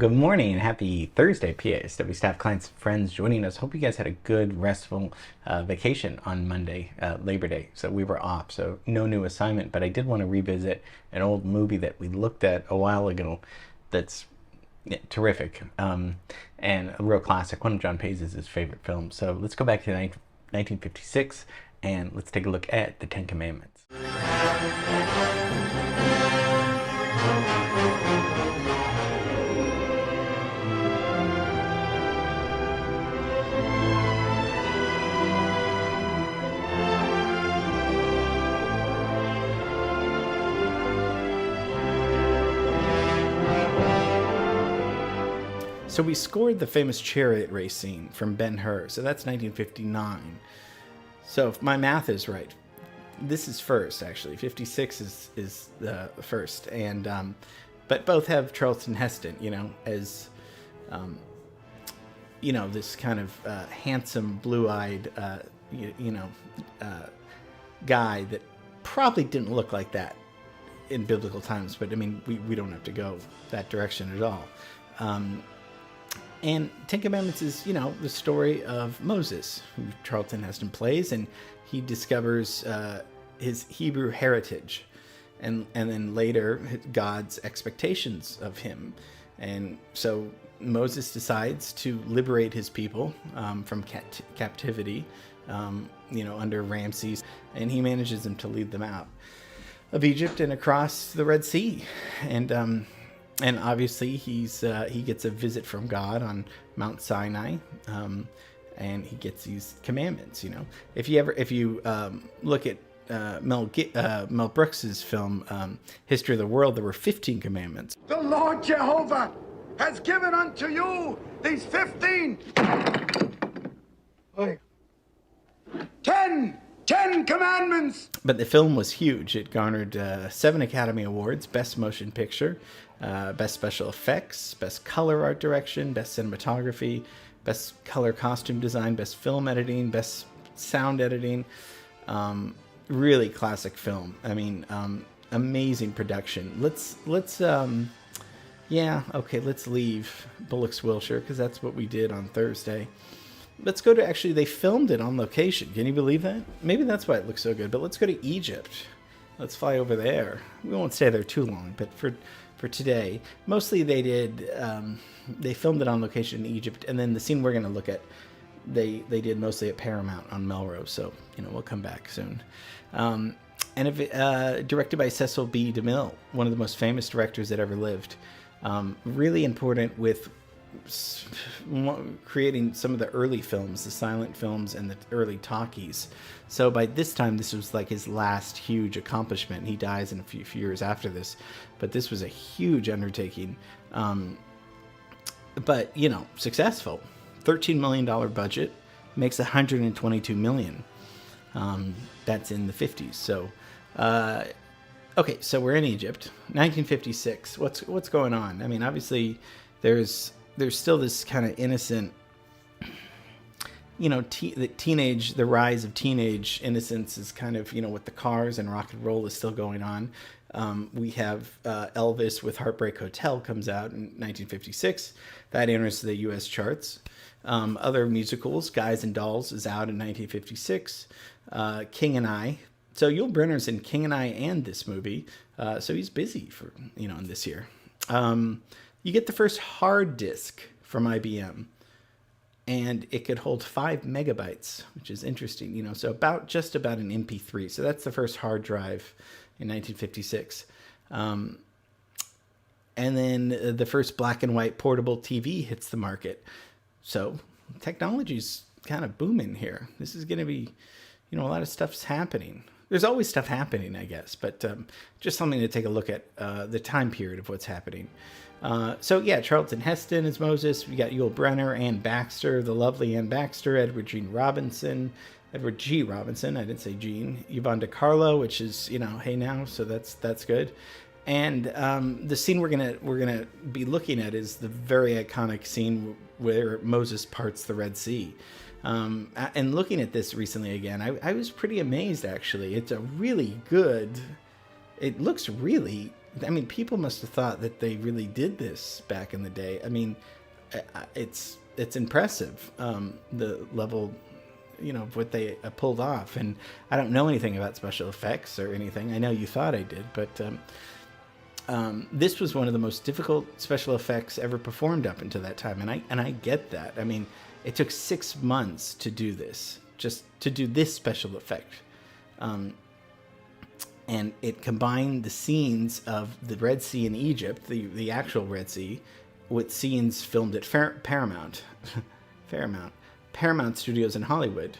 Good morning and happy Thursday, PASW staff, clients, friends joining us. Hope you guys had a good, restful vacation on Monday, Labor Day. So we were off, so no new assignment, but I did want to revisit an old movie that we looked at a while ago that's terrific and a real classic, one of John Pace's favorite films. So let's go back to 1956 and let's take a look at the Ten Commandments. So we scored the famous chariot race scene from Ben-Hur. So that's 1959. So if my math is right, this is first, actually. 56 is the first. And but both have Charlton Heston, as this kind of handsome, blue-eyed, guy that probably didn't look like that in biblical times. But I mean, we don't have to go that direction at all. And Ten Commandments is, the story of Moses, who Charlton Heston plays, and he discovers his Hebrew heritage, and then later God's expectations of him. And so Moses decides to liberate his people from captivity, under Ramses, and he manages them to lead them out of Egypt and across the Red Sea. And obviously he gets a visit from God on Mount Sinai, and he gets these commandments. If you look at Mel Brooks's film History of the World, there were 15 commandments. The Lord Jehovah has given unto you these 15. 10 commandments. But the film was huge. It garnered 7 Academy Awards: Best Motion Picture, Best Special Effects, Best Color Art Direction, Best Cinematography, Best Color Costume Design, Best Film Editing, Best Sound Editing. Really classic film. I mean, amazing production. Let's leave Bullocks, Wiltshire, because that's what we did on Thursday. Let's go to, actually, they filmed it on location. Can you believe that? Maybe that's why it looks so good. But let's go to Egypt. Let's fly over there. We won't stay there too long, but for today, mostly they filmed it on location in Egypt, and then the scene we're going to look at, they did mostly at Paramount on Melrose. So we'll come back soon. Directed by Cecil B. DeMille, one of the most famous directors that ever lived. Really important with creating some of the early films, the silent films and the early talkies. So by this time, this was like his last huge accomplishment. He dies in a few years after this, but this was a huge undertaking. But successful. $13 million budget, makes $122 million. That's in the 50s. So, okay, so we're in Egypt, 1956. What's going on? I mean, obviously, there's still this kind of innocent, the rise of teenage innocence is kind of, with the cars and rock and roll is still going on. We have Elvis with Heartbreak Hotel comes out in 1956. That enters the U.S. charts. Other musicals, Guys and Dolls, is out in 1956. King and I. So Yul Brynner's in King and I and this movie. So he's busy for, in this year. You get the first hard disk from IBM, and it could hold 5 megabytes, which is interesting, so just about an MP3. So that's the first hard drive in 1956. And then the first black and white portable TV hits the market. So technology's kind of booming here. This is going to be, a lot of stuff's happening. There's always stuff happening, I guess, but just something to take a look at the time period of what's happening. Charlton Heston is Moses. We got Yul Brynner, Ann Baxter, the lovely Ann Baxter, Edward G. Robinson, I didn't say Gene. Yvonne DiCarlo, which is, hey now, so that's good. And the scene we're gonna be looking at is the very iconic scene where Moses parts the Red Sea. And looking at this recently again, I was pretty amazed, actually. It's a really good... It looks really I mean, people must have thought that they really did this back in the day. I mean, it's impressive, the level, of what they pulled off. And I don't know anything about special effects or anything. I know you thought I did, but this was one of the most difficult special effects ever performed up until that time, and I get that. I mean, it took 6 months to do this, just to do this special effect, and it combined the scenes of the Red Sea in Egypt, the actual Red Sea, with scenes filmed at Paramount Studios in Hollywood,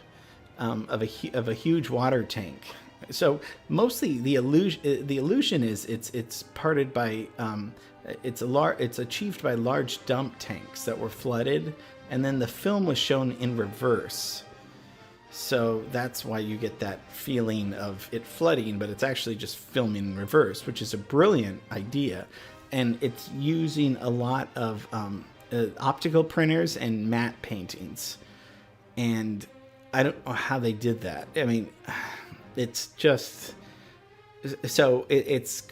of a huge water tank. So mostly the illusion is it's parted by it's achieved by large dump tanks that were flooded, and then the film was shown in reverse. So that's why you get that feeling of it flooding, but it's actually just filming in reverse, which is a brilliant idea, and it's using a lot of optical printers and matte paintings, and I don't know how they did that. I mean, it's just so it's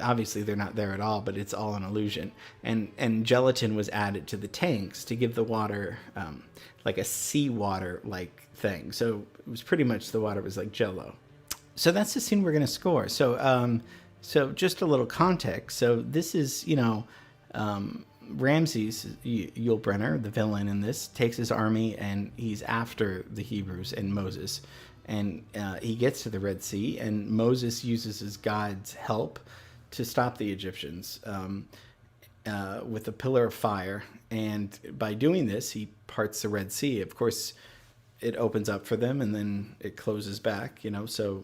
obviously they're not there at all, but it's all an illusion. And gelatin was added to the tanks to give the water like a seawater like thing. So it was pretty much the water was like Jello. So that's the scene we're going to score. So so just a little context. So this is Ramses Yul Brynner, the villain in this, takes his army and he's after the Hebrews and Moses. And he gets to the Red Sea, and Moses uses his God's help to stop the Egyptians with a pillar of fire. And by doing this, he parts the Red Sea. Of course, it opens up for them, and then it closes back. So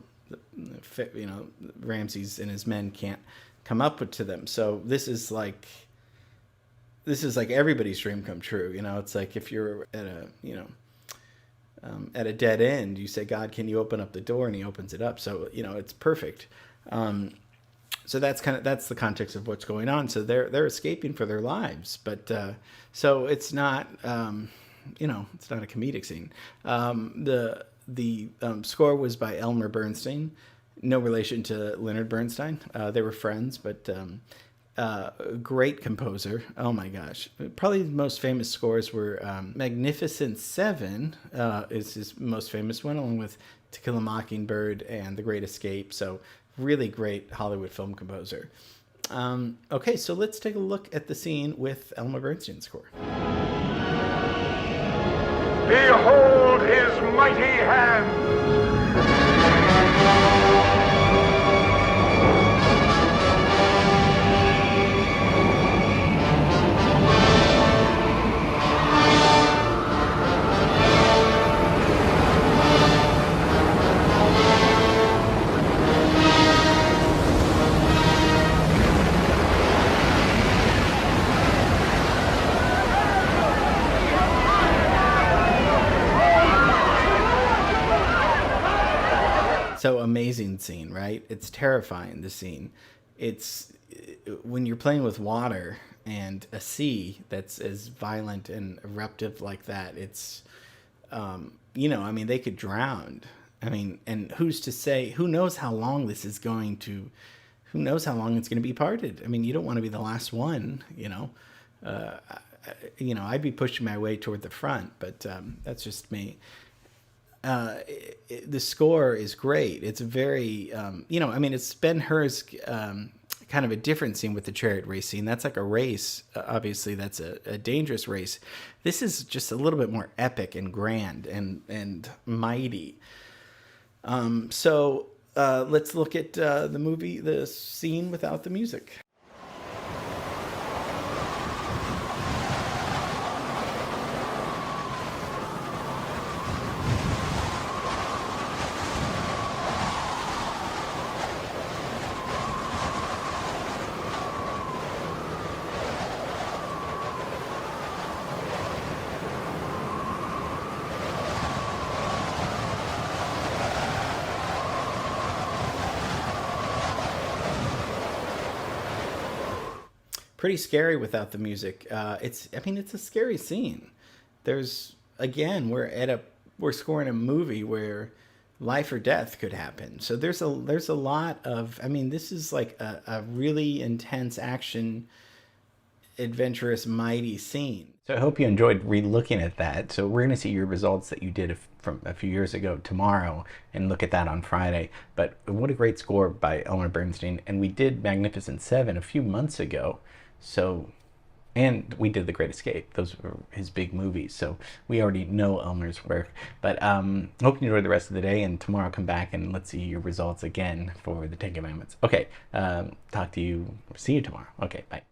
Ramses and his men can't come up to them. So this is like everybody's dream come true. It's like if you're at a dead end, you say, God, can you open up the door? And he opens it up. So, it's perfect. So that's the context of what's going on. So they're escaping for their lives, but, so it's not, it's not a comedic scene. The score was by Elmer Bernstein, no relation to Leonard Bernstein. They were friends, but, great composer. Oh my gosh. Probably the most famous scores were Magnificent Seven is his most famous one, along with To Kill a Mockingbird and The Great Escape. So really great Hollywood film composer. Okay, so let's take a look at the scene with Elmer Bernstein's score. Behold his mighty hand! So amazing scene, right? It's terrifying, the scene. It's when you're playing with water and a sea that's as violent and eruptive like that. It's, they could drown. And who's to say, who knows how long it's going to be parted? You don't want to be the last one, I'd be pushing my way toward the front, but that's just me. The score is great. It's very, it's Ben-Hur's kind of a different scene with the chariot race scene. That's like a race. Obviously, that's a dangerous race. This is just a little bit more epic and grand and mighty. So let's look at the scene without the music. Pretty scary without the music. It's a scary scene. There's, again, we're scoring a movie where life or death could happen. So there's a lot of, I mean, this is like a really intense action, adventurous, mighty scene. So I hope you enjoyed re-looking at that. So we're going to see your results that you did from a few years ago tomorrow and look at that on Friday. But what a great score by Elmer Bernstein. And we did Magnificent Seven a few months ago. So, and we did The Great Escape. Those were his big movies. So we already know Elmer's work. But hope you enjoy the rest of the day. And tomorrow come back and let's see your results again for the Ten Commandments. Okay, see you tomorrow. Okay, bye.